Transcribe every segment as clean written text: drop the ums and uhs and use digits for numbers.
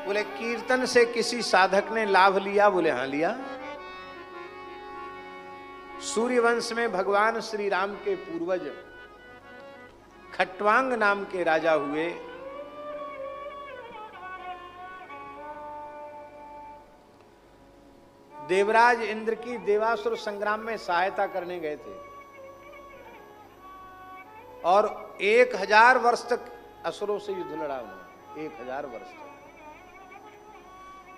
बोले कीर्तन से किसी साधक ने लाभ लिया? बोले हाँ लिया। सूर्यवंश में भगवान श्री राम के पूर्वज खट्वांग नाम के राजा हुए। देवराज इंद्र की देवासुर संग्राम में सहायता करने गए थे और 1000 वर्ष तक असुरों से युद्ध लड़ा उन्होंने, 1000 वर्ष तक।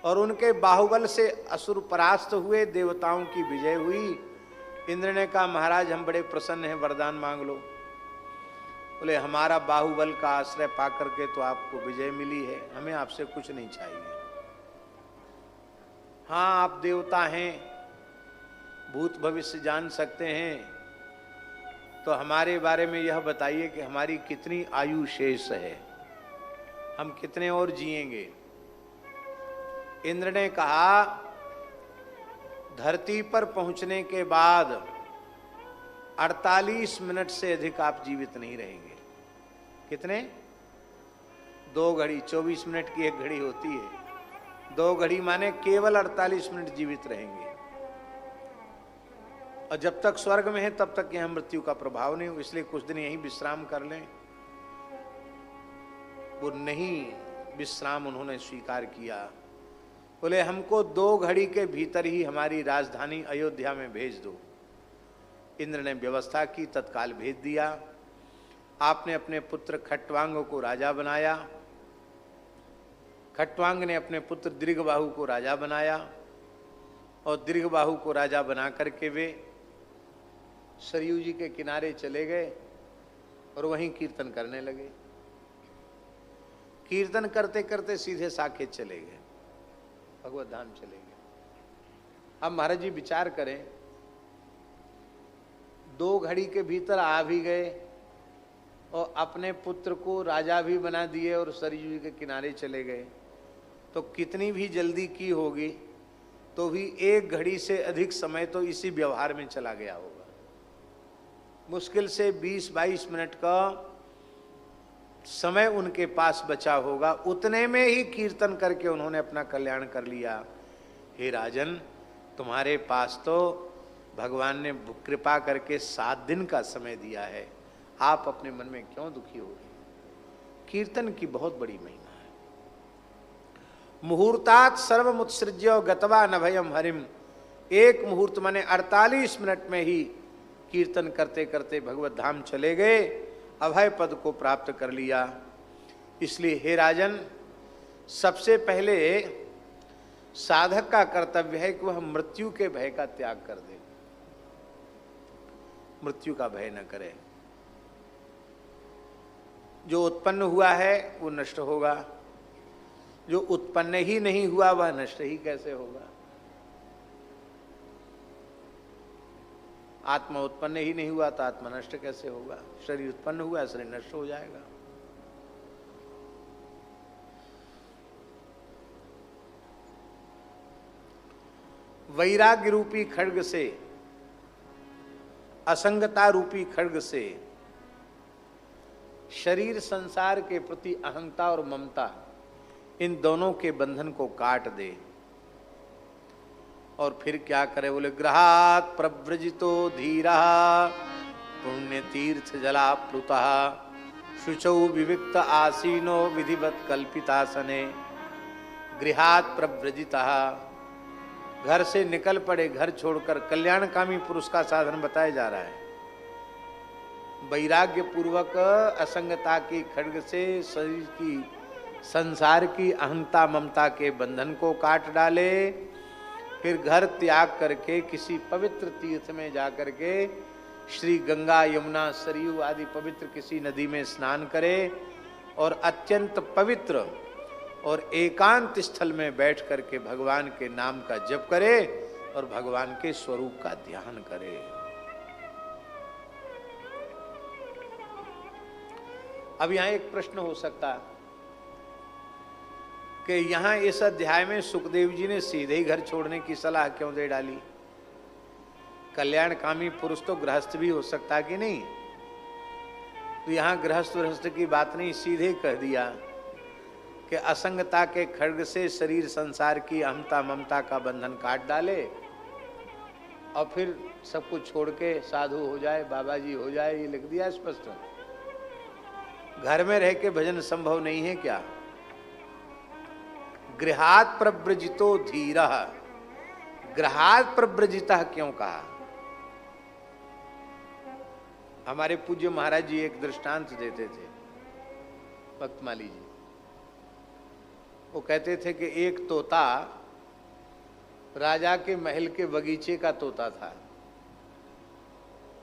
और उनके बाहुबल से असुर परास्त हुए, देवताओं की विजय हुई। इंद्र ने कहा महाराज हम बड़े प्रसन्न हैं, वरदान मांग लो। बोले हमारा बाहुबल का आश्रय पाकर के तो आपको विजय मिली है, हमें आपसे कुछ नहीं चाहिए। हाँ आप देवता हैं, भूत भविष्य जान सकते हैं, तो हमारे बारे में यह बताइए कि हमारी कितनी आयु शेष है, हम कितने और जिएंगे। इंद्र ने कहा धरती पर पहुंचने के बाद 48 मिनट से अधिक आप जीवित नहीं रहेंगे। कितने? 2 घड़ी, 24 मिनट की एक घड़ी होती है, 2 घड़ी माने केवल 48 मिनट जीवित रहेंगे। और जब तक स्वर्ग में है तब तक यहां मृत्यु का प्रभाव नहीं हो, इसलिए कुछ दिन यहीं विश्राम कर लें। वो नहीं विश्राम उन्होंने स्वीकार किया। बोले हमको 2 घड़ी के भीतर ही हमारी राजधानी अयोध्या में भेज दो। इंद्र ने व्यवस्था की, तत्काल भेज दिया। आपने अपने पुत्र खट्वांग को राजा बनाया, खट्वांग ने अपने पुत्र दीर्घबाहु को राजा बनाया और दीर्घबाहु को राजा बना करके वे सरयू जी के किनारे चले गए और वहीं कीर्तन करने लगे। कीर्तन करते करते सीधे साकेत चले गए, भगवत धाम चले गए। अब महाराज जी विचार करें, 2 घड़ी के भीतर आ भी गए और अपने पुत्र को राजा भी बना दिए और सरयू जी के किनारे चले गए, तो कितनी भी जल्दी की होगी तो भी 1 घड़ी से अधिक समय तो इसी व्यवहार में चला गया होगा। मुश्किल से 20-22 मिनट का समय उनके पास बचा होगा। उतने में ही कीर्तन करके उन्होंने अपना कल्याण कर लिया। हे राजन, तुम्हारे पास तो भगवान ने कृपा करके 7 दिन का समय दिया है, आप अपने मन में क्यों दुखी हो गए? कीर्तन की बहुत बड़ी महिमा है। मुहूर्तात सर्वमुत्सृज्य गतवा नभयम हरिम। 1 मुहूर्त माने 48 मिनट में ही कीर्तन करते करते भगवत धाम चले गए, अभय पद को प्राप्त कर लिया। इसलिए हे राजन, सबसे पहले साधक का कर्तव्य है कि वह मृत्यु के भय का त्याग कर दे, मृत्यु का भय न करे। जो उत्पन्न हुआ है वो नष्ट होगा, जो उत्पन्न ही नहीं हुआ वह नष्ट ही कैसे होगा? आत्मा उत्पन्न ही नहीं हुआ तो आत्मा नष्ट कैसे होगा? शरीर उत्पन्न हुआ, शरीर नष्ट हो जाएगा। वैराग्य रूपी खड्ग से, असंगता रूपी खड्ग से शरीर संसार के प्रति अहंता और ममता, इन दोनों के बंधन को काट दे। और फिर क्या करे? बोले ग्रहात् प्रव्रजितो धीरा पुण्य तीर्थ जलाप्लुतः शुचौ विविक्त आसीनो विधिवत कल्पितासने। गृहात् प्रव्रजितः, घर से निकल पड़े, घर छोड़कर। कल्याणकामी पुरुष का साधन बताया जा रहा है। वैराग्य पूर्वक असंगता की खड्ग से शरीर की, संसार की अहंता ममता के बंधन को काट डाले। फिर घर त्याग करके किसी पवित्र तीर्थ में जाकर के श्री गंगा, यमुना, सरयू आदि पवित्र किसी नदी में स्नान करे और अत्यंत पवित्र और एकांत स्थल में बैठ करके भगवान के नाम का जप करे और भगवान के स्वरूप का ध्यान करे। अब यहां एक प्रश्न हो सकता कि यहां इस अध्याय में सुखदेव जी ने सीधे ही घर छोड़ने की सलाह क्यों दे डाली? कल्याणकामी पुरुष तो गृहस्थ भी हो सकता कि नहीं? तो यहां गृहस्थ की बात नहीं, सीधे कह दिया कि असंगता के खड्ग से शरीर संसार की अहमता ममता का बंधन काट डाले और फिर सब कुछ छोड़ के साधु हो जाए, बाबा जी हो जाए। ये लिख दिया स्पष्ट। घर में रह के भजन संभव नहीं है क्या? गृहात प्रव्रजितो धीरः, गृहात प्रव्रजितः क्यों कहा? हमारे पूज्य महाराज जी एक दृष्टांत देते थे, भक्तमाली जी। वो कहते थे कि एक तोता राजा के महल के बगीचे का तोता था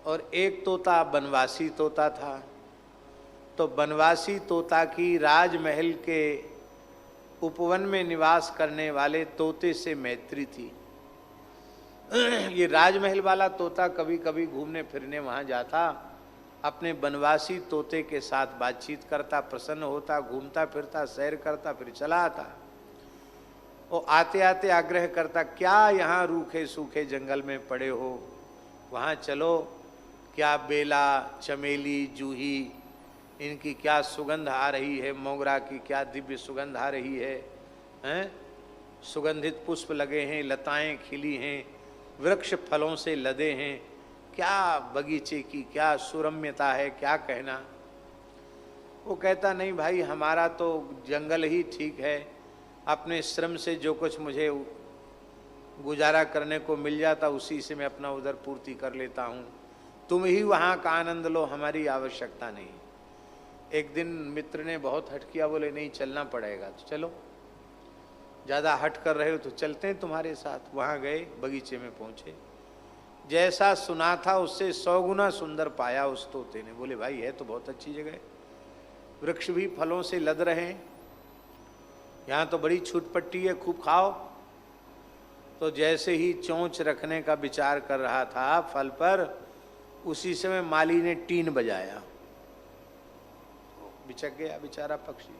और एक तोता बनवासी तोता था। तो बनवासी तोता की राजमहल के उपवन में निवास करने वाले तोते से मैत्री थी। ये राजमहल वाला तोता कभी कभी घूमने फिरने वहां जाता, अपने बनवासी तोते के साथ बातचीत करता, प्रसन्न होता, घूमता फिरता, सैर करता, फिर चला आता। वो आते आते आग्रह करता, क्या यहाँ रूखे सूखे जंगल में पड़े हो, वहाँ चलो, क्या बेला, चमेली, जूही, इनकी क्या सुगंध आ रही है, मोगरा की क्या दिव्य सुगंध आ रही है, हैं? सुगंधित पुष्प लगे हैं, लताएं खिली हैं, वृक्ष फलों से लदे हैं, क्या बगीचे की क्या सुरम्यता है, क्या कहना। वो कहता, नहीं भाई, हमारा तो जंगल ही ठीक है, अपने श्रम से जो कुछ मुझे गुजारा करने को मिल जाता उसी से मैं अपना उधर पूर्ति कर लेता हूँ, तुम ही वहाँ का आनंद लो, हमारी आवश्यकता नहीं। एक दिन मित्र ने बहुत हट किया, बोले नहीं चलना पड़ेगा। तो चलो, ज़्यादा हट कर रहे हो तो चलते हैं तुम्हारे साथ। वहाँ गए, बगीचे में पहुँचे, जैसा सुना था उससे 100 गुना सुंदर पाया उस तोते ने। बोले भाई है तो बहुत अच्छी जगह, वृक्ष भी फलों से लद रहे हैं, यहाँ तो बड़ी छूट पट्टी है, खूब खाओ। तो जैसे ही चोंच रखने का विचार कर रहा था फल पर, उसी समय माली ने टीन बजाया, बिचक गया बेचारा पक्षी।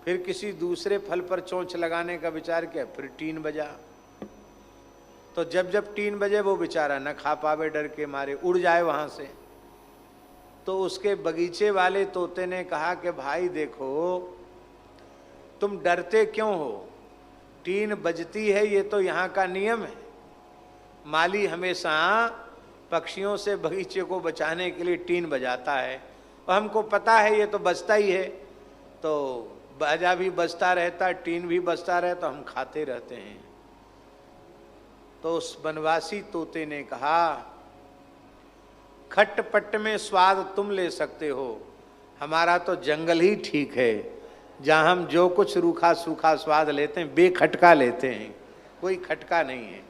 फिर किसी दूसरे फल पर चोंच लगाने का विचार किया, फिर टीन बजा। तो जब जब टीन बजे वो बेचारा न खा पावे, डर के मारे उड़ जाए वहां से। तो उसके बगीचे वाले तोते ने कहा कि भाई देखो, तुम डरते क्यों हो, टीन बजती है, ये तो यहाँ का नियम है। माली हमेशा पक्षियों से बगीचे को बचाने के लिए टीन बजाता है, और हमको पता है ये तो बजता ही है, तो बाजा भी बजता रहता, टीन भी बजता रहता, हम खाते रहते हैं। तो उस बनवासी तोते ने कहा, खटपट में स्वाद तुम ले सकते हो, हमारा तो जंगल ही ठीक है, जहाँ हम जो कुछ रूखा सूखा स्वाद लेते हैं बेखटका लेते हैं, कोई खटका नहीं है।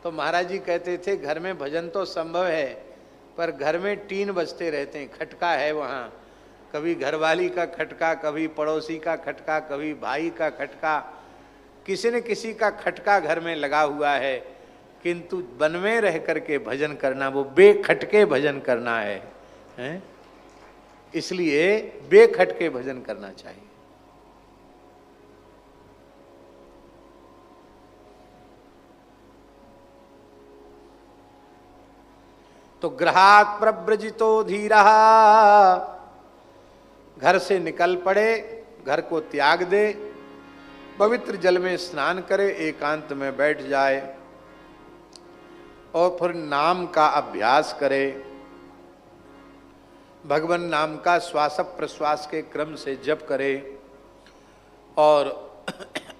तो महाराज जी कहते थे, घर में भजन तो संभव है, पर घर में टीन बजते रहते हैं, खटका है वहाँ, कभी घरवाली का खटका, कभी पड़ोसी का खटका, कभी भाई का खटका, किसी न किसी का खटका घर में लगा हुआ है। किंतु वन में रह करके भजन करना, वो बेखटके भजन करना है, हैं? इसलिए बेखटके भजन करना चाहिए। तो गृहात् प्रव्रजितो धीरः, घर से निकल पड़े, घर को त्याग दे, पवित्र जल में स्नान करे, एकांत में बैठ जाए और फिर नाम का अभ्यास करे। भगवान नाम का श्वास प्रश्वास के क्रम से जप करे और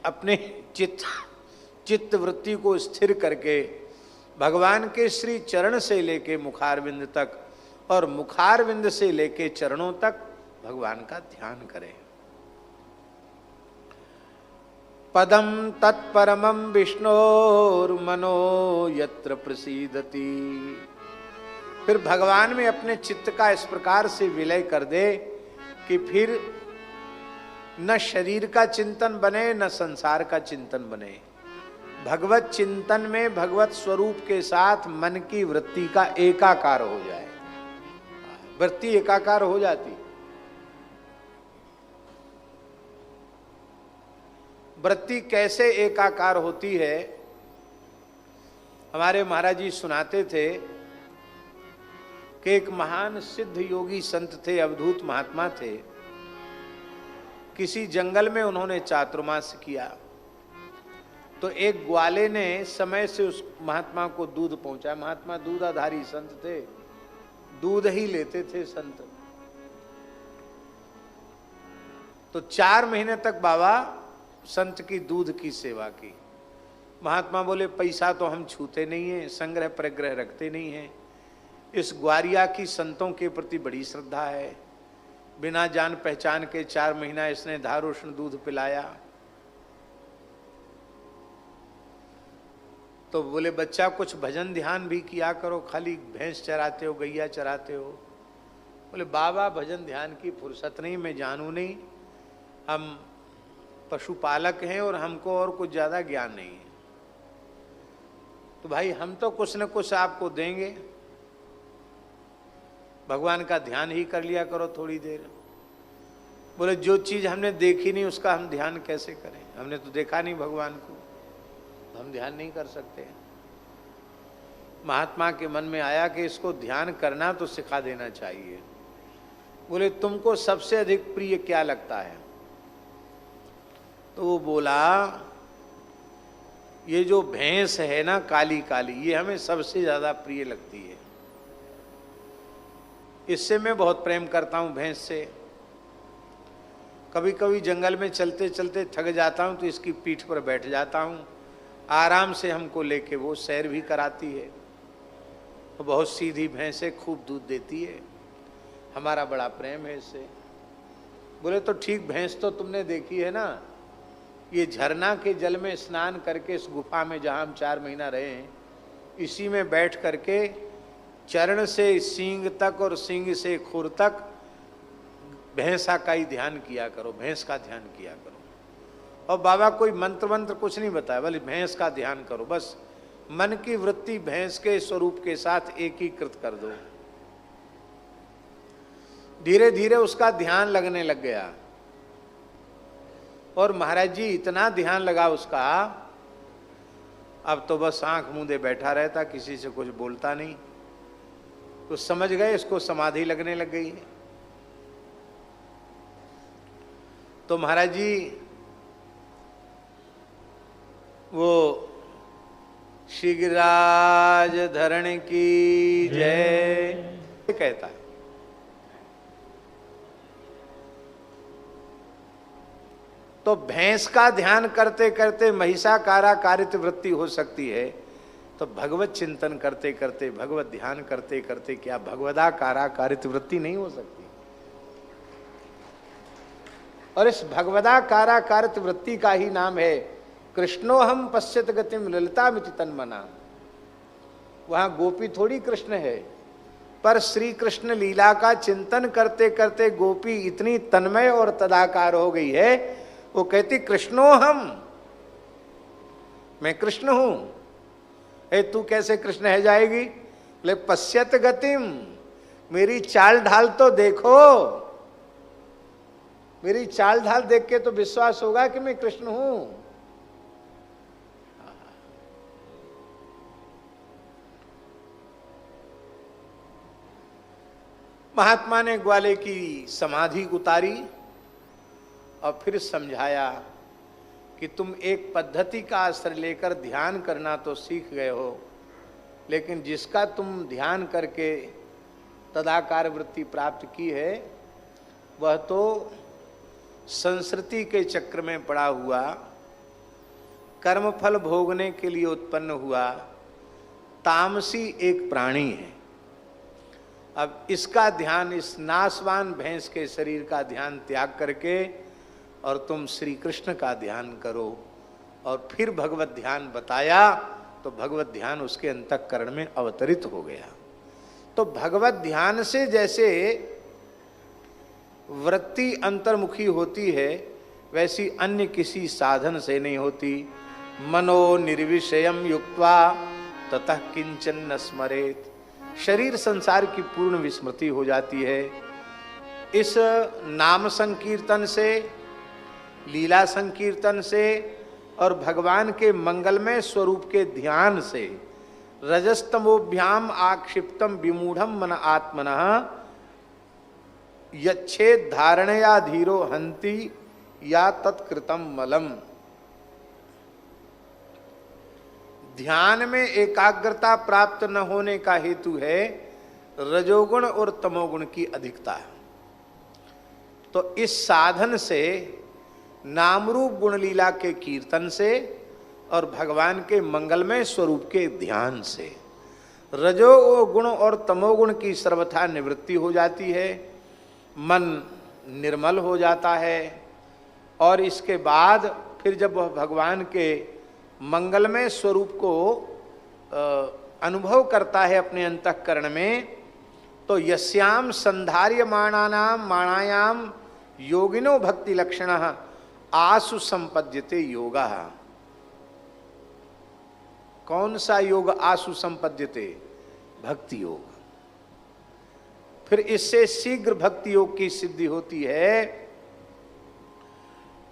अपने चित्त वृत्ति को स्थिर करके भगवान के श्री चरण से लेके मुखारविंद तक और मुखारविंद से लेके चरणों तक भगवान का ध्यान करें। पदम तत्परमं विष्णोर्मनो यत्र प्रसीदति। फिर भगवान में अपने चित्त का इस प्रकार से विलय कर दे कि फिर न शरीर का चिंतन बने न संसार का चिंतन बने। भगवत चिंतन में भगवत स्वरूप के साथ मन की वृत्ति का एकाकार हो जाए, वृत्ति एकाकार हो जाती। वृत्ति कैसे एकाकार होती है, हमारे महाराज जी सुनाते थे कि एक महान सिद्ध योगी संत थे, अवधूत महात्मा थे। किसी जंगल में उन्होंने चातुर्मास्य किया, तो एक ग्वाले ने समय से उस महात्मा को दूध पहुंचाया। महात्मा दूधाधारी संत थे, दूध ही लेते थे संत। तो 4 महीने तक बाबा संत की दूध की सेवा की। महात्मा बोले पैसा तो हम छूते नहीं है, संग्रह परिग्रह रखते नहीं है। इस ग्वारिया की संतों के प्रति बड़ी श्रद्धा है। बिना जान पहचान के 4 महीना इसने धारोष्ण दूध पिलाया। तो बोले बच्चा कुछ भजन ध्यान भी किया करो, खाली भैंस चराते हो, गैया चराते हो। बोले बाबा भजन ध्यान की फुर्सत नहीं, मैं जानू नहीं, हम पशुपालक हैं और हमको और कुछ ज्यादा ज्ञान नहीं है। तो भाई हम तो कुछ न कुछ आपको देंगे, भगवान का ध्यान ही कर लिया करो थोड़ी देर। बोले जो चीज हमने देखी नहीं उसका हम ध्यान कैसे करें, हमने तो देखा नहीं भगवान को, तो हम ध्यान नहीं कर सकते। महात्मा के मन में आया कि इसको ध्यान करना तो सिखा देना चाहिए। बोले तुमको सबसे अधिक प्रिय क्या लगता है? तो वो बोला ये जो भैंस है ना काली काली, ये हमें सबसे ज्यादा प्रिय लगती है। इससे मैं बहुत प्रेम करता हूं भैंस से। कभी कभी जंगल में चलते चलते थक जाता हूं तो इसकी पीठ पर बैठ जाता हूं, आराम से हमको लेके वो सैर भी कराती है। तो बहुत सीधी भैंस है, खूब दूध देती है, हमारा बड़ा प्रेम है इससे। बोले तो ठीक, भैंस तो तुमने देखी है ना, ये झरना के जल में स्नान करके इस गुफा में जहां हम 4 महीना रहे हैं, इसी में बैठ करके चरण से सींग तक और सींग से खुर तक भैंसा का ही ध्यान किया करो, भैंस का ध्यान किया करो। और बाबा कोई मंत्र मंत्र कुछ नहीं बताया, बोले भैंस का ध्यान करो, बस मन की वृत्ति भैंस के स्वरूप के साथ एकीकृत कर दो। धीरे धीरे उसका ध्यान लगने लग गया। और महाराज जी इतना ध्यान लगा उसका, अब तो बस आंख मूंदे बैठा रहता, किसी से कुछ बोलता नहीं। तो समझ गए इसको समाधि लगने लग गई है। तो महाराज जी वो शीघ्राज धरण की जय कहता है। तो भैंस का ध्यान करते करते महिषाकाराकारित वृत्ति हो सकती है, तो भगवत चिंतन करते करते, भगवत ध्यान करते करते क्या भगवदाकाराकारित वृत्ति नहीं हो सकती? और इस भगवदाकाराकारित वृत्ति का ही नाम है कृष्णोहम पश्यत गतिम ललितामिति तन्मना। वहां गोपी थोड़ी कृष्ण है, पर श्री कृष्ण लीला का चिंतन करते करते गोपी इतनी तन्मय और तदाकार हो गई है, वो कहती कृष्णोहम, मैं कृष्ण हूं। ए तू कैसे कृष्ण है जाएगी? ले पश्यत गतिम, मेरी चाल ढाल तो देखो, मेरी चाल ढाल देख के तो विश्वास होगा कि मैं कृष्ण हूं। महात्मा ने ग्वाले की समाधि उतारी और फिर समझाया कि तुम एक पद्धति का आश्रय लेकर ध्यान करना तो सीख गए हो, लेकिन जिसका तुम ध्यान करके तदाकार वृत्ति प्राप्त की है, वह तो संस्कृति के चक्र में पड़ा हुआ, कर्मफल भोगने के लिए उत्पन्न हुआ तामसी एक प्राणी है। अब इसका ध्यान, इस नाशवान भैंस के शरीर का ध्यान त्याग करके और तुम श्री कृष्ण का ध्यान करो। और फिर भगवत ध्यान बताया, तो भगवत ध्यान उसके अंतःकरण में अवतरित हो गया। तो भगवत ध्यान से जैसे वृत्ति अंतर्मुखी होती है, वैसी अन्य किसी साधन से नहीं होती। मनो निर्विषयम युक्त्वा ततः किंचन न स्मरेत। शरीर संसार की पूर्ण विस्मृति हो जाती है। इस नाम संकीर्तन से, लीला संकीर्तन से और भगवान के मंगलमय स्वरूप के ध्यान से रजस्तमोभ्याम आक्षिप्तम विमूढ़म मन आत्मनः यच्छेद धारणया धीरो हंति या तत्कृतम मलम। ध्यान में एकाग्रता प्राप्त न होने का हेतु है रजोगुण और तमोगुण की अधिकता। तो इस साधन से, नामरूप गुण लीला के कीर्तन से और भगवान के मंगलमय स्वरूप के ध्यान से रजो गुण और तमोगुण की सर्वथा निवृत्ति हो जाती है, मन निर्मल हो जाता है। और इसके बाद फिर जब वह भगवान के मंगलमय स्वरूप को अनुभव करता है अपने अंतःकरण में, तो यस्याम संधार्यमाणानाम माणायाम योगिनो भक्ति लक्षणः आसु संपद्यते योगा। कौन सा योग आसु संपद्यते? भक्ति योग। फिर इससे शीघ्र भक्ति योग की सिद्धि होती है।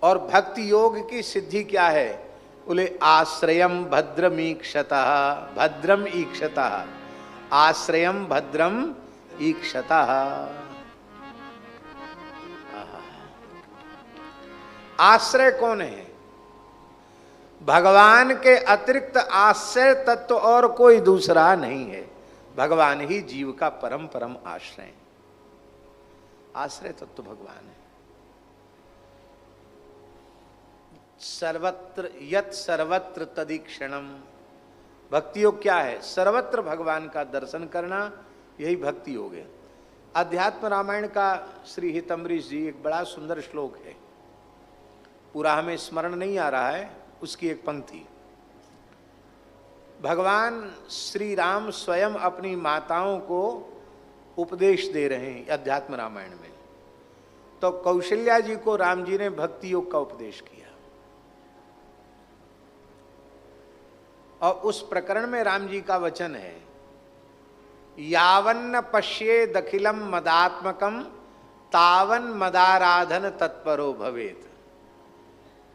और भक्ति योग की सिद्धि क्या है? बोले आश्रयम भद्रम ईक्षतः, भद्रम ईक्षतः, आश्रयम भद्रम ईक्षतः। आश्रय कौन है? भगवान के अतिरिक्त आश्रय तत्व और कोई दूसरा नहीं है। भगवान ही जीव का परम परम आश्रय। आश्रय तत्व भगवान है। सर्वत्र यत सर्वत्र तदीक्षणम। भक्ति योग क्या है? सर्वत्र भगवान का दर्शन करना, यही भक्ति योग है। अध्यात्म रामायण का श्री हितम्बरीश जी एक बड़ा सुंदर श्लोक है, पूरा हमें स्मरण नहीं आ रहा है, उसकी एक पंक्ति। भगवान श्री राम स्वयं अपनी माताओं को उपदेश दे रहे हैं अध्यात्म रामायण में। तो कौशल्या जी को राम जी ने भक्ति योग का उपदेश किया। और उस प्रकरण में राम जी का वचन है, यावन्न पश्ये दखिलम मदात्मकम तावन मदाराधन तत्परो भवेत।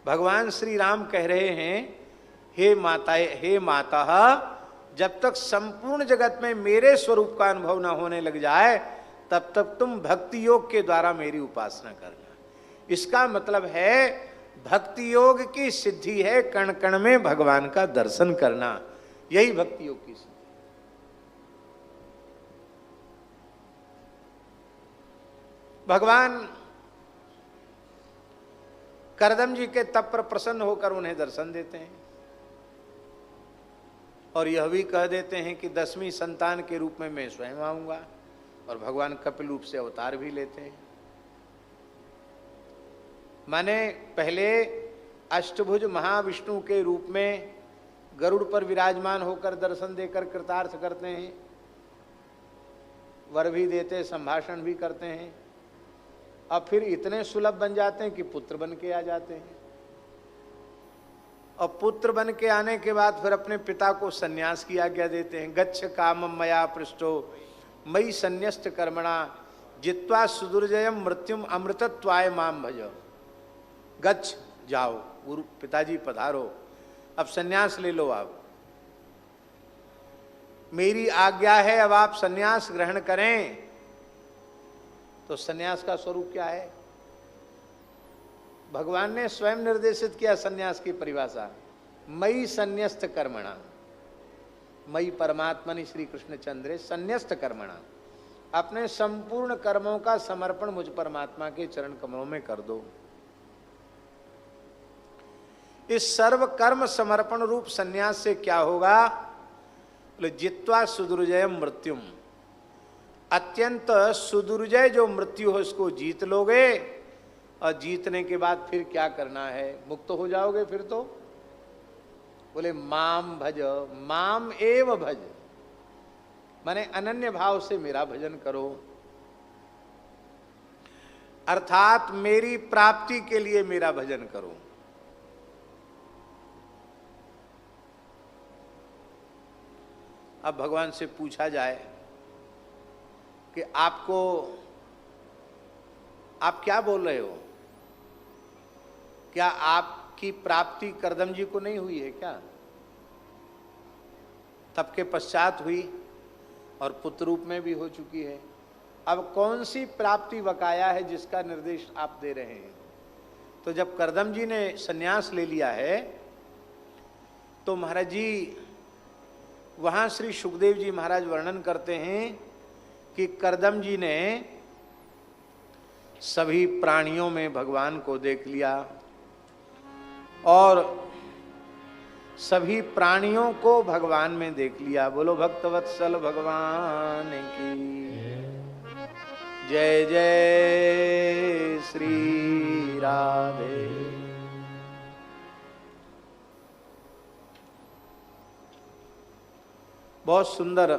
भगवान श्री राम कह रहे हैं, हे माता, जब तक संपूर्ण जगत में मेरे स्वरूप का अनुभव न होने लग जाए तब तक तुम भक्ति योग के द्वारा मेरी उपासना करना। इसका मतलब है भक्ति योग की सिद्धि है कण कण में भगवान का दर्शन करना, यही भक्ति योग की सिद्धि। भगवान करदम जी के तप पर प्रसन्न होकर उन्हें दर्शन देते हैं और यह भी कह देते हैं कि 10वीं संतान के रूप में मैं स्वयं आऊंगा। और भगवान कपिल रूप से अवतार भी लेते हैं। माने पहले अष्टभुज महाविष्णु के रूप में गरुड़ पर विराजमान होकर दर्शन देकर कृतार्थ करते हैं, वर भी देते, संभाषण भी करते हैं। अब फिर इतने सुलभ बन जाते हैं कि पुत्र बन के आ जाते हैं। और पुत्र बन के आने के बाद फिर अपने पिता को सन्यास की आज्ञा देते हैं। गच्छ कामम मया पृष्ठो मयि संन्यस्त कर्मणा जित्वा सुदुर्जयम मृत्युम अमृतत्वाय माम भज। गच्छ, जाओ, गुरु पिताजी पधारो, अब सन्यास ले लो। आप मेरी आज्ञा है, अब आप सन्यास ग्रहण करें। तो सन्यास का स्वरूप क्या है? भगवान ने स्वयं निर्देशित किया सन्यास की परिभाषा, मयि संन्यस्त कर्मणा। मयि परमात्मनि श्री कृष्ण चंद्रे संन्यस्त कर्मणा। अपने संपूर्ण कर्मों का समर्पण मुझ परमात्मा के चरण कमलों में कर दो। इस सर्व कर्म समर्पण रूप सन्यास से क्या होगा? जित्वा सुदुर्जयम मृत्युम। अत्यंत सुदुर्जय जो मृत्यु हो उसको जीत लोगे। और जीतने के बाद फिर क्या करना है? मुक्त हो जाओगे फिर तो। बोले माम भज, माम एव भज, माने अनन्य भाव से मेरा भजन करो। अर्थात मेरी प्राप्ति के लिए मेरा भजन करो। अब भगवान से पूछा जाए कि आप क्या बोल रहे हो? क्या आपकी प्राप्ति करदम जी को नहीं हुई है क्या? तब के पश्चात हुई और पुत्र रूप में भी हो चुकी है। अब कौन सी प्राप्ति बकाया है जिसका निर्देश आप दे रहे हैं? तो जब करदम जी ने संन्यास ले लिया है तो महाराज जी वहां श्री सुखदेव जी महाराज वर्णन करते हैं कि करदम जी ने सभी प्राणियों में भगवान को देख लिया और सभी प्राणियों को भगवान में देख लिया। बोलो भक्तवत्सल भगवान की जय जय श्री राधे। बहुत सुंदर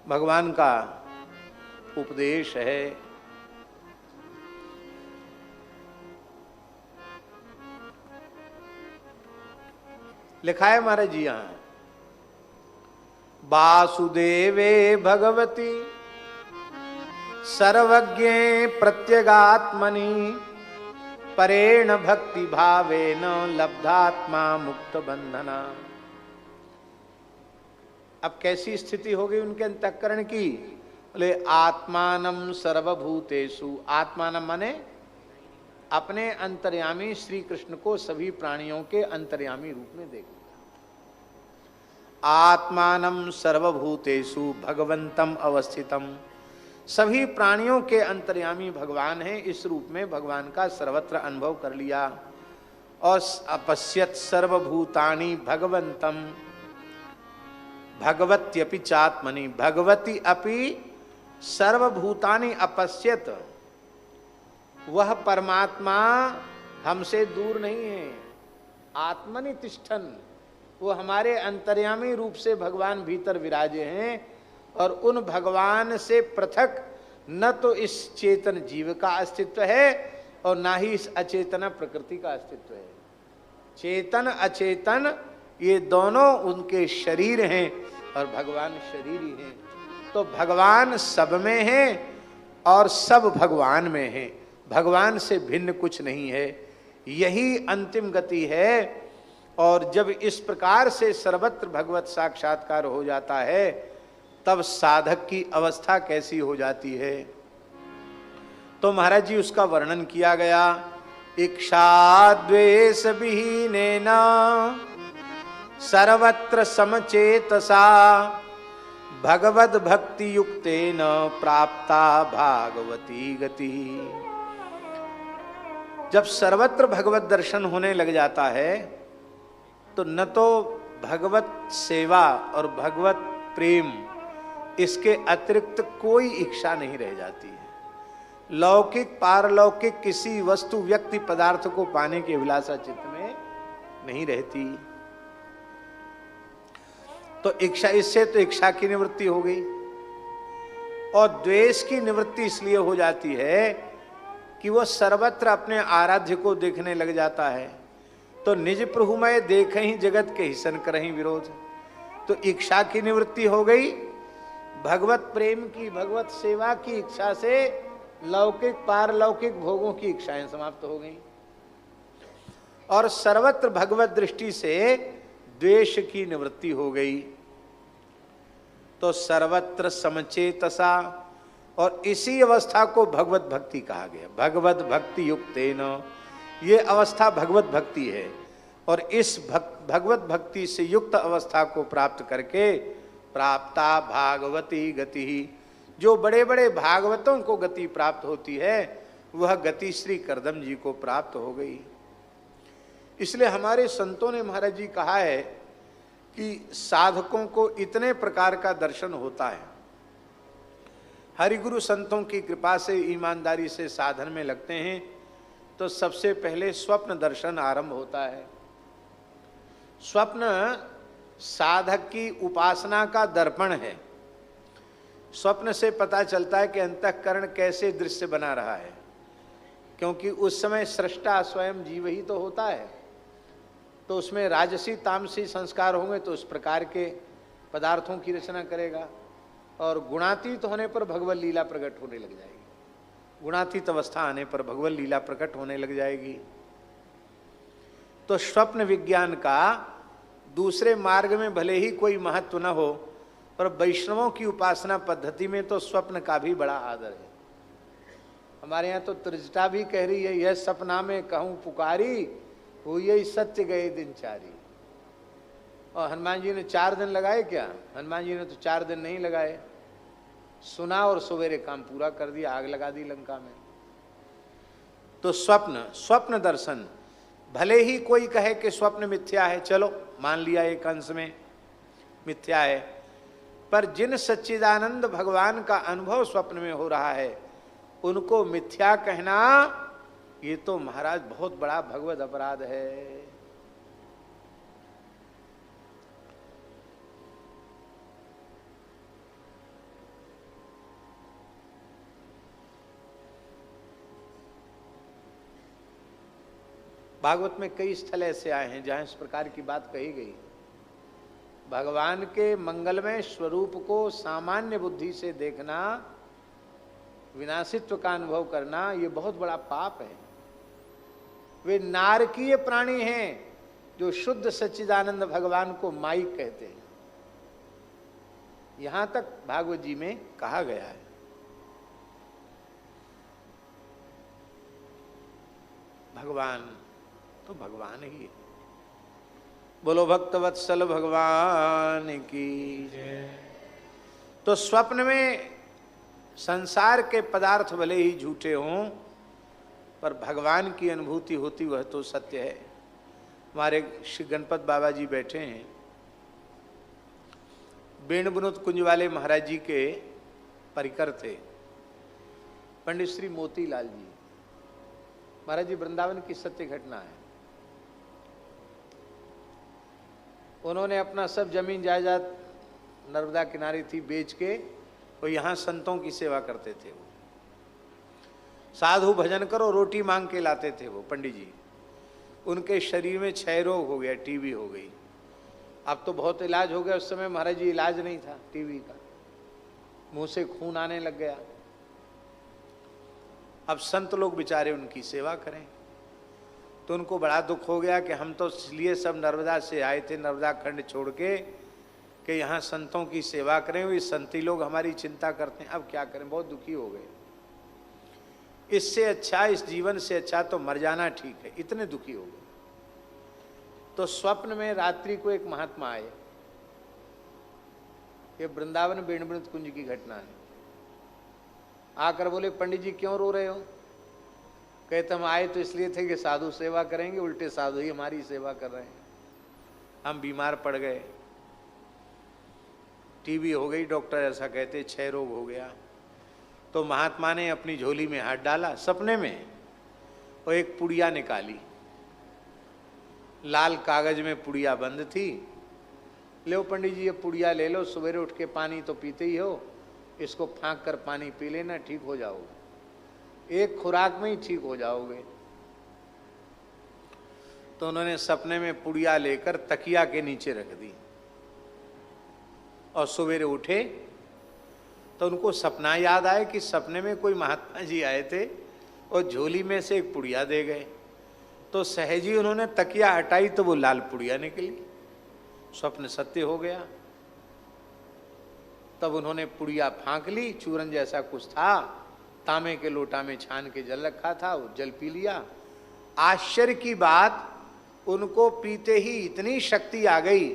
भगवान का उपदेश है। लिखा है महाराज जी यहां, वासुदेवे भगवती सर्वज्ञे प्रत्यगात्मनि परेण भक्ति भावेन लब्धात्मा मुक्त बंधना। अब कैसी स्थिति हो गई उनके अंतःकरण की? बोले आत्मानम सर्वभूतेषु, आत्मानम माने अपने अंतर्यामी श्री कृष्ण को सभी प्राणियों के अंतर्यामी रूप में देख लिया। आत्मानम सर्वभूतेषु भगवंतम अवस्थितम, सभी प्राणियों के अंतर्यामी भगवान है, इस रूप में भगवान का सर्वत्र अनुभव कर लिया। और अपश्यत सर्वभूतानि भगवंतम भगवत्यपि चात्मनि, भगवती अपि सर्वभूतानि अपश्यत, वह परमात्मा हमसे दूर नहीं है। आत्मनि तिष्ठन, वो हमारे अंतर्यामी रूप से भगवान भीतर विराजे हैं और उन भगवान से पृथक न तो इस चेतन जीव का अस्तित्व है और ना ही इस अचेतन प्रकृति का अस्तित्व है। चेतन अचेतन ये दोनों उनके शरीर हैं और भगवान शरीर ही हैं। तो भगवान सब में है और सब भगवान में है, भगवान से भिन्न कुछ नहीं है। यही अंतिम गति है। और जब इस प्रकार से सर्वत्र भगवत साक्षात्कार हो जाता है तब साधक की अवस्था कैसी हो जाती है, तो महाराज जी उसका वर्णन किया गया। इच्छा द्वेष विहीनेन सर्वत्र समचेतसा भगवद भक्ति युक्तेन प्राप्ता भागवती गति। जब सर्वत्र भगवत दर्शन होने लग जाता है तो न तो भगवत सेवा और भगवत प्रेम, इसके अतिरिक्त कोई इच्छा नहीं रह जाती है। लौकिक पारलौकिक किसी वस्तु व्यक्ति पदार्थ को पाने की अभिलाषा चित्त में नहीं रहती। तो इच्छा, इससे तो इच्छा की निवृत्ति हो गई। और द्वेष की निवृत्ति इसलिए हो जाती है कि वो सर्वत्र अपने आराध्य को देखने लग जाता है। तो निज प्रभु मैं देख ही जगत के हिसन करही विरोध, तो इच्छा की निवृत्ति हो गई। भगवत प्रेम की, भगवत सेवा की इच्छा से लौकिक पारलौकिक भोगों की इच्छाएं समाप्त हो गई। और सर्वत्र भगवत दृष्टि से द्वेष की निवृत्ति हो गई। तो सर्वत्र समचेतसा, और इसी अवस्था को भगवत भक्ति कहा गया। भगवत भक्ति युक्तेन, ये अवस्था भगवत भक्ति है। और इस भगवत भक्ति से युक्त अवस्था को प्राप्त करके प्राप्ता भागवती गति, जो बड़े बड़े भागवतों को गति प्राप्त होती है वह गति श्री करदम जी को प्राप्त हो गई। इसलिए हमारे संतों ने महाराज जी कहा है कि साधकों को इतने प्रकार का दर्शन होता है। हरिगुरु संतों की कृपा से ईमानदारी से साधन में लगते हैं तो सबसे पहले स्वप्न दर्शन आरंभ होता है। स्वप्न साधक की उपासना का दर्पण है। स्वप्न से पता चलता है कि अंतःकरण कैसे दृश्य बना रहा है, क्योंकि उस समय सृष्टा स्वयं जीव ही तो होता है। तो उसमें राजसी तामसी संस्कार होंगे तो उस प्रकार के पदार्थों की रचना करेगा, और गुणातीत होने पर भगवत लीला प्रकट होने लग जाएगी। गुणातीत अवस्था आने पर भगवत लीला प्रकट होने लग जाएगी। तो स्वप्न विज्ञान का दूसरे मार्ग में भले ही कोई महत्व न हो, पर वैष्णवों की उपासना पद्धति में तो स्वप्न का भी बड़ा आदर है। हमारे यहाँ तो त्रिजटा भी कह रही है, यह सपना में कहूँ पुकारी, वो यही सत्य गए दिनचारी। और हनुमान जी ने 4 दिन लगाए क्या? हनुमान जी ने तो 4 दिन नहीं लगाए, सुना और सवेरे काम पूरा कर दिया, आग लगा दी लंका में। तो स्वप्न दर्शन, भले ही कोई कहे कि स्वप्न मिथ्या है, चलो मान लिया एक अंश में मिथ्या है, पर जिन सच्चिदानंद भगवान का अनुभव स्वप्न में हो रहा है उनको मिथ्या कहना, ये तो महाराज बहुत बड़ा भगवत अपराध है। भागवत में कई स्थल ऐसे आए हैं जहां इस प्रकार की बात कही गई। भगवान के मंगलमय स्वरूप को सामान्य बुद्धि से देखना, विनाशित्व का अनुभव करना, ये बहुत बड़ा पाप है। वे नारकीय प्राणी हैं जो शुद्ध सच्चिदानंद भगवान को माइक कहते हैं, यहां तक भागवत जी में कहा गया है। भगवान तो भगवान ही है। बोलो भक्तवत्सल भगवान की जय। तो स्वप्न में संसार के पदार्थ भले ही झूठे हों, पर भगवान की अनुभूति होती वह तो सत्य है। हमारे श्री गणपत बाबा जी बैठे हैं, बेण विनोद कुंज वाले महाराज जी के परिकर थे, पंडित श्री मोतीलाल जी महाराज जी, वृंदावन की सत्य घटना है। उन्होंने अपना सब जमीन जायदाद नर्मदा किनारे थी बेच के, और यहाँ संतों की सेवा करते थे। वो साधु भजन करो रोटी मांग के लाते थे वो पंडित जी। उनके शरीर में क्षय रोग हो गया, टीबी हो गई। अब तो बहुत इलाज हो गया, उस समय महाराज जी इलाज नहीं था टीबी का, मुंह से खून आने लग गया। अब संत लोग बेचारे उनकी सेवा करें, तो उनको बड़ा दुख हो गया कि हम तो इसलिए सब नर्मदा से आए थे, नर्मदा खंड छोड़ के, कि यहाँ संतों की सेवा करें, ये संती लोग हमारी चिंता करते हैं, अब क्या करें। बहुत दुखी हो गए। इससे अच्छा, इस जीवन से अच्छा तो मर जाना ठीक है, इतने दुखी हो गए। तो स्वप्न में रात्रि को एक महात्मा आए, ये वृंदावन बेण विनोद कुंज की घटना है। आकर बोले, पंडित जी क्यों रो रहे हो? कहते हम आए तो इसलिए थे कि साधु सेवा करेंगे, उल्टे साधु ही हमारी सेवा कर रहे हैं। हम बीमार पड़ गए, टीबी हो गई, डॉक्टर ऐसा कहते, क्षय रोग हो गया। तो महात्मा ने अपनी झोली में हाथ डाला सपने में, और एक पुड़िया निकाली, लाल कागज में पुड़िया बंद थी। लो पंडित जी ये पुड़िया ले लो, सवेरे उठ के पानी तो पीते ही हो, इसको फाँक कर पानी पी लेना, ठीक हो जाओगे, एक खुराक में ही ठीक हो जाओगे। तो उन्होंने सपने में पुड़िया लेकर तकिया के नीचे रख दी, और सवेरे उठे तो उनको सपना याद आया कि सपने में कोई महात्मा जी आए थे और झोली में से एक पुड़िया दे गए। तो सहज ही उन्होंने तकिया हटाई तो वो लाल पुड़िया निकली, स्वप्न सत्य हो गया। तब उन्होंने पुड़िया फाँक ली, चूरन जैसा कुछ था, तांबे के लोटा में छान के जल रखा था, वो जल पी लिया। आश्चर्य की बात, उनको पीते ही इतनी शक्ति आ गई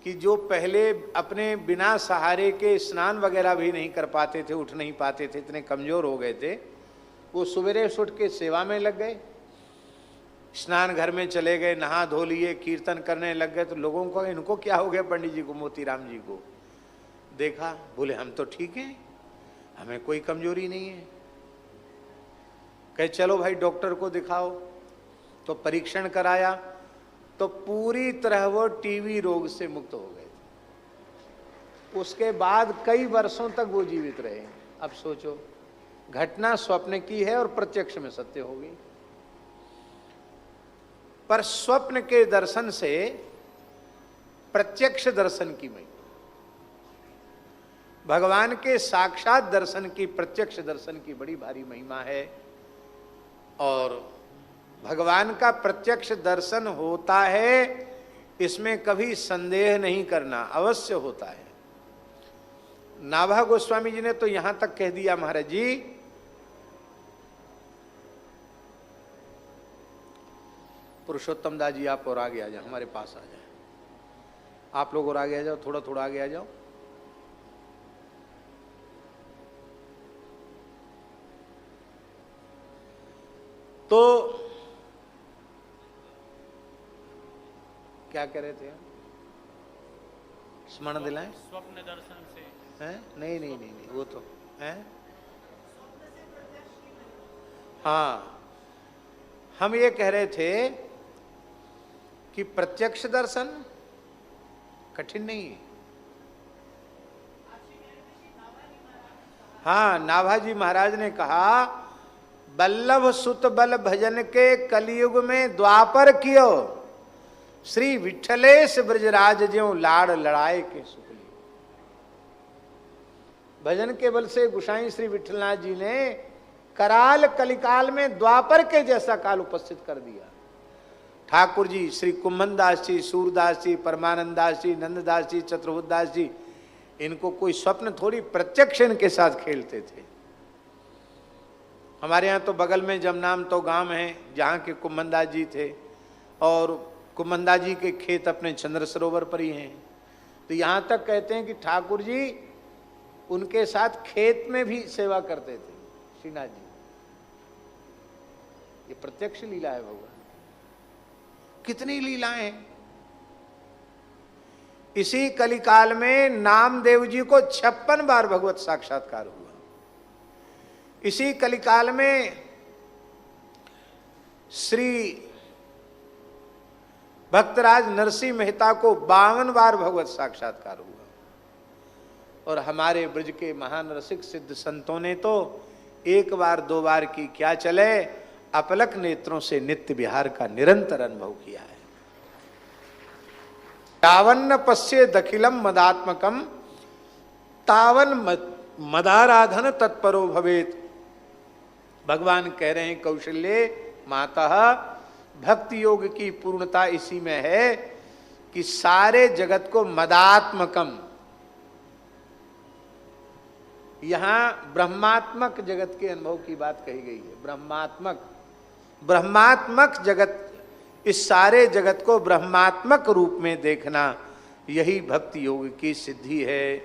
कि जो पहले अपने बिना सहारे के स्नान वगैरह भी नहीं कर पाते थे, उठ नहीं पाते थे, इतने कमजोर हो गए थे, वो सवेरे उठ के सेवा में लग गए, स्नान घर में चले गए, नहा धो लिए, कीर्तन करने लग गए। तो लोगों को इनको क्या हो गया, पंडित जी को, मोतीराम जी को देखा, बोले हम तो ठीक हैं, हमें कोई कमजोरी नहीं है। कहे चलो भाई डॉक्टर को दिखाओ। तो परीक्षण कराया तो पूरी तरह वो टीबी रोग से मुक्त हो गए थे। उसके बाद कई वर्षों तक वो जीवित रहे। अब सोचो, घटना स्वप्न की है और प्रत्यक्ष में सत्य हो गई। पर स्वप्न के दर्शन से प्रत्यक्ष दर्शन की महिमा, भगवान के साक्षात दर्शन की, प्रत्यक्ष दर्शन की बड़ी भारी महिमा है। और भगवान का प्रत्यक्ष दर्शन होता है, इसमें कभी संदेह नहीं करना, अवश्य होता है। नाभा गोस्वामी जी ने तो यहां तक कह दिया, महाराज जी पुरुषोत्तम दास जी आप और आगे आ जाओ, हमारे पास आ जाए। आप लोग और आगे आ जाओ, थोड़ा थोड़ा आगे आ जाओ। तो क्या कह रहे थे? स्मरण दिलाएं। स्वप्न दर्शन से हैं? नहीं नहीं नहीं नहीं, वो तो है। हाँ, हम ये कह रहे थे कि प्रत्यक्ष दर्शन कठिन नहीं है। हाँ, नाभाजी महाराज ने कहा, बल्लभ सुत बल भजन के कलयुग में द्वापर कियो, श्री विठलेश ब्रजराज ज्यों लाड़ लड़ाए के सुखली। भजन के बल से गोसाई श्री विठलनाथ जी ने कराल कलिकाल में द्वापर के जैसा काल उपस्थित कर दिया। ठाकुर जी, श्री कुम्भन दास जी, सूरदास जी, परमानंद दास जी, नंददास जी, चतुर्भुज दास जी, इनको कोई स्वप्न थोड़ी, प्रत्यक्ष इनके साथ खेलते थे। हमारे यहाँ तो बगल में जमनाम तो गांव है जहाँ के कुम्भन दास जी थे, और कुम्भन दास जी के खेत अपने चंद्र सरोवर पर ही हैं। तो यहाँ तक कहते हैं कि ठाकुर जी उनके साथ खेत में भी सेवा करते थे, श्रीनाथ जी। ये प्रत्यक्ष लीला है भगवान। कितनी लीलाएं हैं। इसी कलिकाल में नामदेव जी को 56 बार भगवत साक्षात्कार हुआ। इसी कलिकाल में श्री भक्तराज नरसिंह मेहता को 52 बार भगवत साक्षात्कार हुआ। और हमारे ब्रज के महान रसिक सिद्ध संतों ने तो 1 बार 2 बार की क्या चले, अपलक नेत्रों से नित्य विहार का निरंतर अनुभव किया है। तावन्न पश्ये दखिलम मदात्मकम तावन मदाराधन तत्परो भवेत। भगवान कह रहे हैं कौशल्य माता, भक्ति योग की पूर्णता इसी में है कि सारे जगत को मदात्मकम, यहां ब्रह्मात्मक जगत के अनुभव की बात कही गई है। ब्रह्मात्मक जगत, इस सारे जगत को ब्रह्मात्मक रूप में देखना, यही भक्ति योग की सिद्धि है।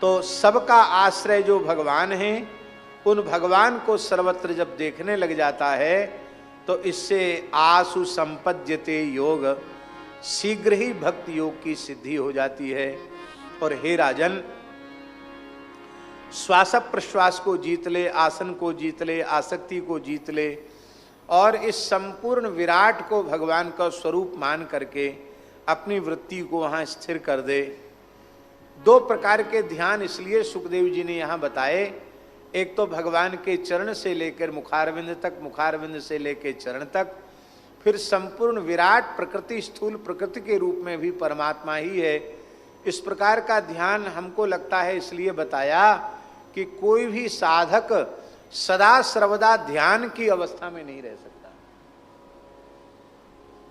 तो सबका आश्रय जो भगवान है, उन भगवान को सर्वत्र जब देखने लग जाता है तो इससे आसु संपद्यते योग, शीघ्र ही भक्ति योग की सिद्धि हो जाती है। और हे राजन, श्वास प्रश्वास को जीत ले, आसन को जीत ले, आसक्ति को जीत ले, और इस संपूर्ण विराट को भगवान का स्वरूप मान करके अपनी वृत्ति को वहां स्थिर कर दे। 2 प्रकार के ध्यान इसलिए सुखदेव जी ने यहां बताए। एक तो भगवान के चरण से लेकर मुखारविंद तक, मुखारविंद से लेकर चरण तक, फिर संपूर्ण विराट प्रकृति, स्थूल प्रकृति के रूप में भी परमात्मा ही है। इस प्रकार का ध्यान हमको लगता है इसलिए बताया कि कोई भी साधक सदा सर्वदा ध्यान की अवस्था में नहीं रह सकता।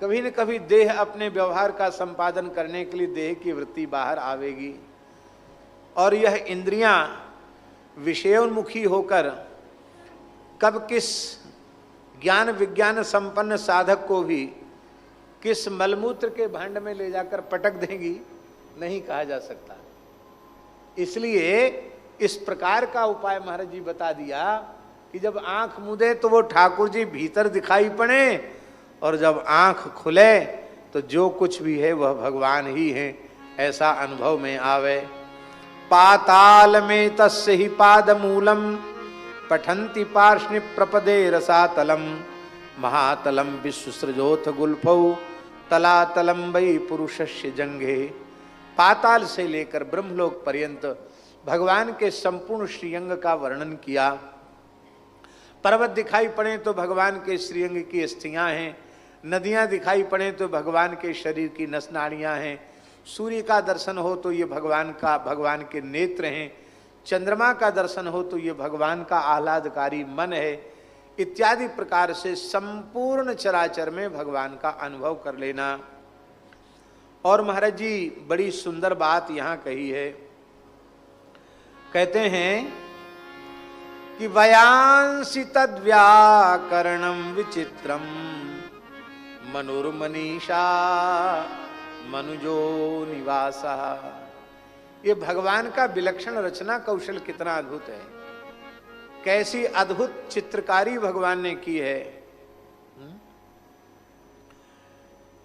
कभी न कभी देह अपने व्यवहार का संपादन करने के लिए देह की वृत्ति बाहर आवेगी, और यह इंद्रियां विषयोन्मुखी होकर कब किस ज्ञान विज्ञान संपन्न साधक को भी किस मलमूत्र के भांड में ले जाकर पटक देंगी, नहीं कहा जा सकता। इसलिए इस प्रकार का उपाय महाराज जी बता दिया कि जब आंख मूंदे तो वो ठाकुर जी भीतर दिखाई पड़े, और जब आंख खुले तो जो कुछ भी है वह भगवान ही है, ऐसा अनुभव में आवे। पाताल में तस्य ही पादमूलम पठन्ति पार्ष्णि प्रपदे रसातलम महातलम विश्वसृजोथ गुल्फौ तलातलम वै पुरुषस्य जंघे। पाताल से लेकर ब्रह्मलोक पर्यंत भगवान के संपूर्ण श्रीअंग का वर्णन किया। पर्वत दिखाई पड़े तो भगवान के श्रीअंग की अस्थियां हैं, नदियां दिखाई पड़े तो भगवान के शरीर की नस नाड़ियां हैं, सूर्य का दर्शन हो तो ये भगवान के नेत्र हैं, चंद्रमा का दर्शन हो तो ये भगवान का आह्लादकारी मन है, इत्यादि प्रकार से संपूर्ण चराचर में भगवान का अनुभव कर लेना। और महाराज जी बड़ी सुंदर बात यहाँ कही है। कहते हैं कि वयांसि तद्व्याकरणं विचित्रम मनुर्मनीषा मनुजो निवासा। ये भगवान का विलक्षण रचना कौशल कितना अद्भुत है, कैसी अद्भुत चित्रकारी भगवान ने की है।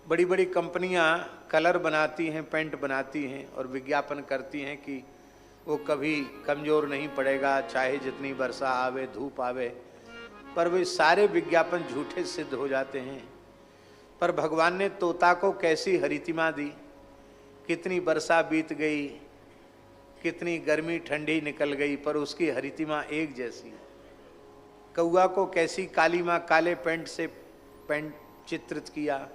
बड़ी बड़ी कंपनियां कलर बनाती हैं, पेंट बनाती हैं और विज्ञापन करती हैं कि वो कभी कमजोर नहीं पड़ेगा चाहे जितनी वर्षा आवे धूप आवे, पर वे सारे विज्ञापन झूठे सिद्ध हो जाते हैं। पर भगवान ने तोता को कैसी हरितिमा दी, कितनी वर्षा बीत गई, कितनी गर्मी ठंडी निकल गई, पर उसकी हरितिमा एक जैसी। कौआ को कैसी काली माँ काले पेंट से पेंट चित्रित किया।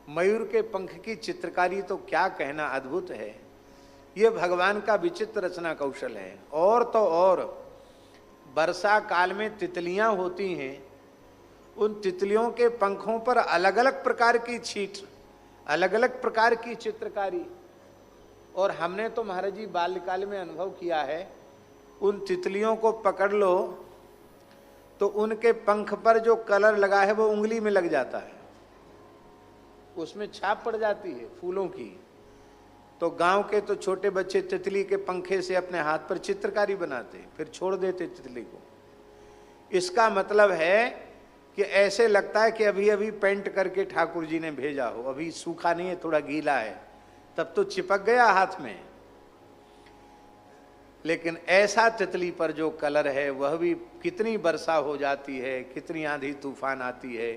मयूर के पंख की चित्रकारी तो क्या कहना, अद्भुत है। ये भगवान का विचित्र रचना कौशल है। और तो और वर्षा काल में तितलियां होती हैं, उन तितलियों के पंखों पर अलग अलग प्रकार की छींट, अलग अलग प्रकार की चित्रकारी। और हमने तो महाराज जी बाल्यकाल में अनुभव किया है, उन तितलियों को पकड़ लो तो उनके पंख पर जो कलर लगा है वो उंगली में लग जाता है, उसमें छाप पड़ जाती है फूलों की। तो गांव के तो छोटे बच्चे तितली के पंखे से अपने हाथ पर चित्रकारी बनाते, फिर छोड़ देते तितली को। इसका मतलब है कि ऐसे लगता है कि अभी अभी पेंट करके ठाकुर जी ने भेजा हो, अभी सूखा नहीं है, थोड़ा गीला है, तब तो चिपक गया हाथ में। लेकिन ऐसा तितली पर जो कलर है वह भी कितनी वर्षा हो जाती है, कितनी आंधी तूफान आती है,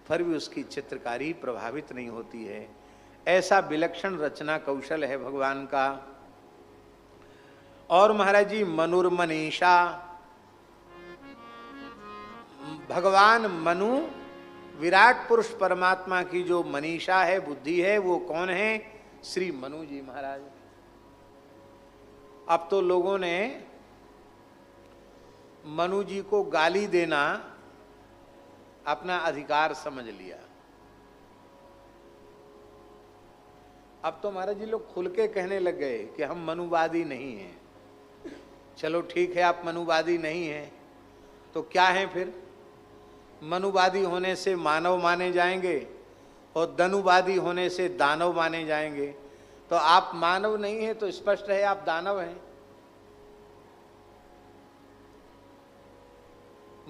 फिर भी उसकी चित्रकारी प्रभावित नहीं होती है। ऐसा विलक्षण रचना कौशल है भगवान का। और महाराज जी मनुर्मनीषा, भगवान मनु विराट पुरुष परमात्मा की जो मनीषा है, बुद्धि है, वो कौन है? श्री मनु जी महाराज। अब तो लोगों ने मनु जी को गाली देना अपना अधिकार समझ लिया। अब तो महाराज जी लोग खुल के कहने लग गए कि हम मनुवादी नहीं हैं। चलो ठीक है, आप मनुवादी नहीं हैं तो क्या है फिर? मनुवादी होने से मानव माने जाएंगे और दनुवादी होने से दानव माने जाएंगे। तो आप मानव नहीं हैं तो स्पष्ट है आप दानव हैं।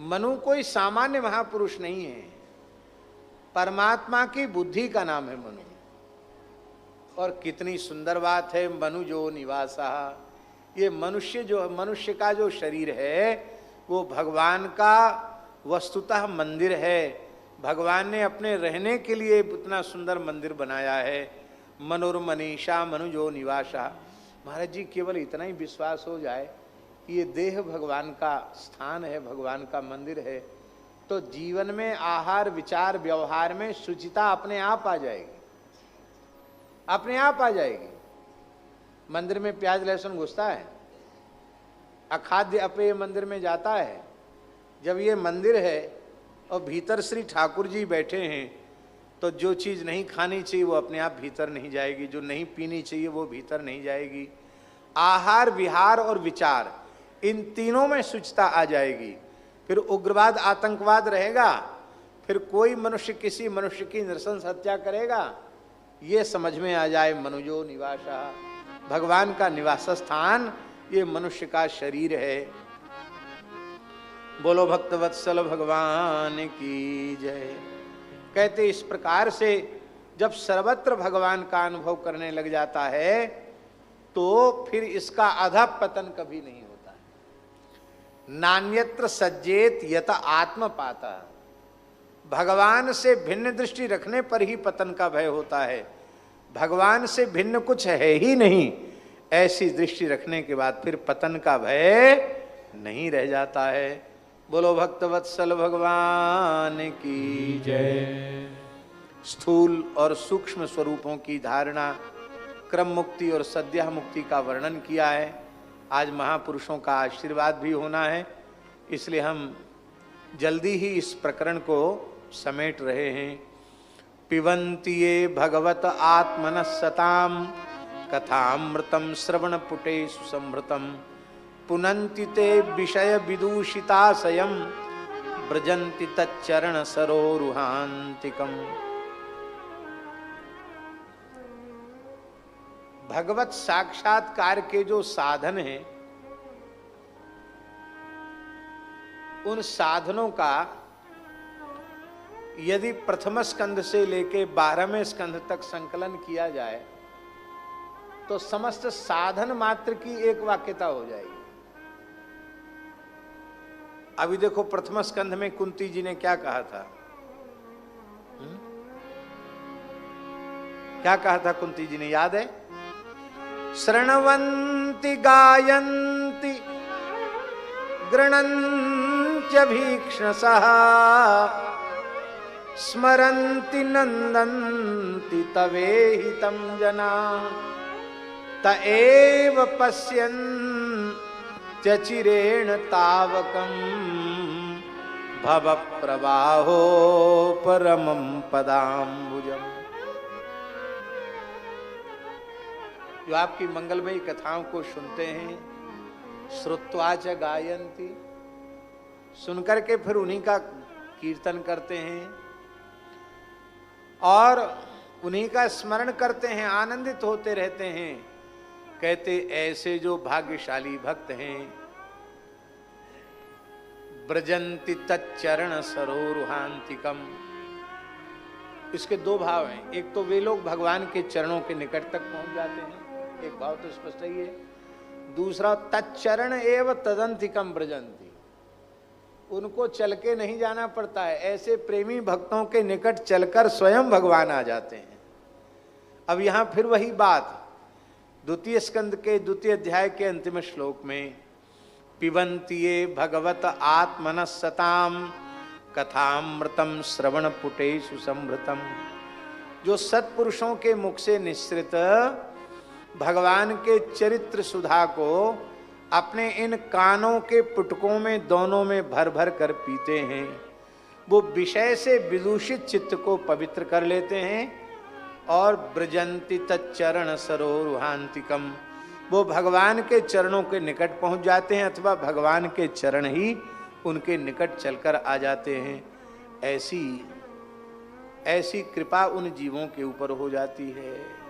मनु कोई सामान्य महापुरुष नहीं है, परमात्मा की बुद्धि का नाम है मनु। और कितनी सुंदर बात है, मनु जो निवासा। ये मनुष्य का जो शरीर है वो भगवान का वस्तुतः मंदिर है। भगवान ने अपने रहने के लिए इतना सुंदर मंदिर बनाया है। मनुर्मनीषा मनु जो निवासा। महाराज जी केवल इतना ही विश्वास हो जाए कि ये देह भगवान का स्थान है, भगवान का मंदिर है, तो जीवन में आहार विचार व्यवहार में शुचिता अपने आप आ जाएगी, अपने आप आ जाएगी। मंदिर में प्याज लहसुन घुसता है, अखाद्य अपेय मंदिर में जाता है। जब ये मंदिर है और भीतर श्री ठाकुर जी बैठे हैं तो जो चीज़ नहीं खानी चाहिए वो अपने आप भीतर नहीं जाएगी, जो नहीं पीनी चाहिए वो भीतर नहीं जाएगी। आहार विहार और विचार, इन तीनों में शुचिता आ जाएगी। फिर उग्रवाद आतंकवाद रहेगा, फिर कोई मनुष्य किसी मनुष्य की नृशंस हत्या करेगा, ये समझ में आ जाए। मनुजो निवासा, भगवान का निवास स्थान ये मनुष्य का शरीर है। बोलो भक्तवत्सल भगवान की जय। कहते इस प्रकार से जब सर्वत्र भगवान का अनुभव करने लग जाता है तो फिर इसका अधःपतन कभी नहीं होता। नान्यत्र सज्जेत यत आत्मपाता। भगवान से भिन्न दृष्टि रखने पर ही पतन का भय होता है। भगवान से भिन्न कुछ है ही नहीं, ऐसी दृष्टि रखने के बाद फिर पतन का भय नहीं रह जाता है। बोलो भक्तवत्सल भगवान की जय। स्थूल और सूक्ष्म स्वरूपों की धारणा, क्रम मुक्ति और सद्यः मुक्ति का वर्णन किया है। आज महापुरुषों का आशीर्वाद भी होना है, इसलिए हम जल्दी ही इस प्रकरण को समेट रहे हैं। पिबन्ति ये भगवत आत्मनः सताम कथामृतम श्रवण पुटे सुसंभृतम पुनन्ति ते विषय विदूषिताशयम् ब्रजन्ति तच्चरण सरोरुहान्तिकम्। भगवत साक्षात्कार के जो साधन हैं, उन साधनों का यदि प्रथम स्कंध से लेके 12वें स्कंध तक संकलन किया जाए तो समस्त साधन मात्र की एक वाक्यता हो जाएगी। अभी देखो प्रथम स्कंध में कुंती जी ने क्या कहा था? क्या कहा था कुंती जी ने, याद है? शृण्वन्ति गायन्ति गृणन्त्य भीक्ष्णसः स्मरन्ति नन्दन्ति तवेहितं जनाः त एव पश्यन्त्यचिरेण तावकं भवप्रवाहो परमं पदाम्बुजम्। जो आपकी मंगलमयी कथाओं को सुनते हैं, श्रुत्वा च गायन्ति, सुनकर के फिर उन्हीं का कीर्तन करते हैं और उन्हीं का स्मरण करते हैं, आनंदित होते रहते हैं। कहते ऐसे जो भाग्यशाली भक्त हैं, ब्रजन्ति तच्चरण सरोरुहान्तिकम। इसके दो भाव हैं, एक तो वे लोग भगवान के चरणों के निकट तक पहुंच जाते हैं, एक भाव तो स्पष्ट ही है। दूसरा तच्चरण एव तदंतिकम ब्रजंती, उनको चल के नहीं जाना पड़ता है, ऐसे प्रेमी भक्तों के निकट चलकर स्वयं भगवान आ जाते हैं। अब यहां फिर वही बात, द्वितीय स्कंद के द्वितीय अध्याय के अंतिम श्लोक में पिबन्ति ये भगवत आत्मनस्सताम कथामृतम श्रवण पुटेषु संभृतम। जो सत्पुरुषों के मुख से निश्रित भगवान के चरित्र सुधा को अपने इन कानों के पुटकों में दोनों में भर भर कर पीते हैं, वो विषय से विदूषित चित्त को पवित्र कर लेते हैं और ब्रजंति तच्चरण सरोरुहान्तिकम, वो भगवान के चरणों के निकट पहुंच जाते हैं अथवा भगवान के चरण ही उनके निकट चलकर आ जाते हैं। ऐसी कृपा उन जीवों के ऊपर हो जाती है।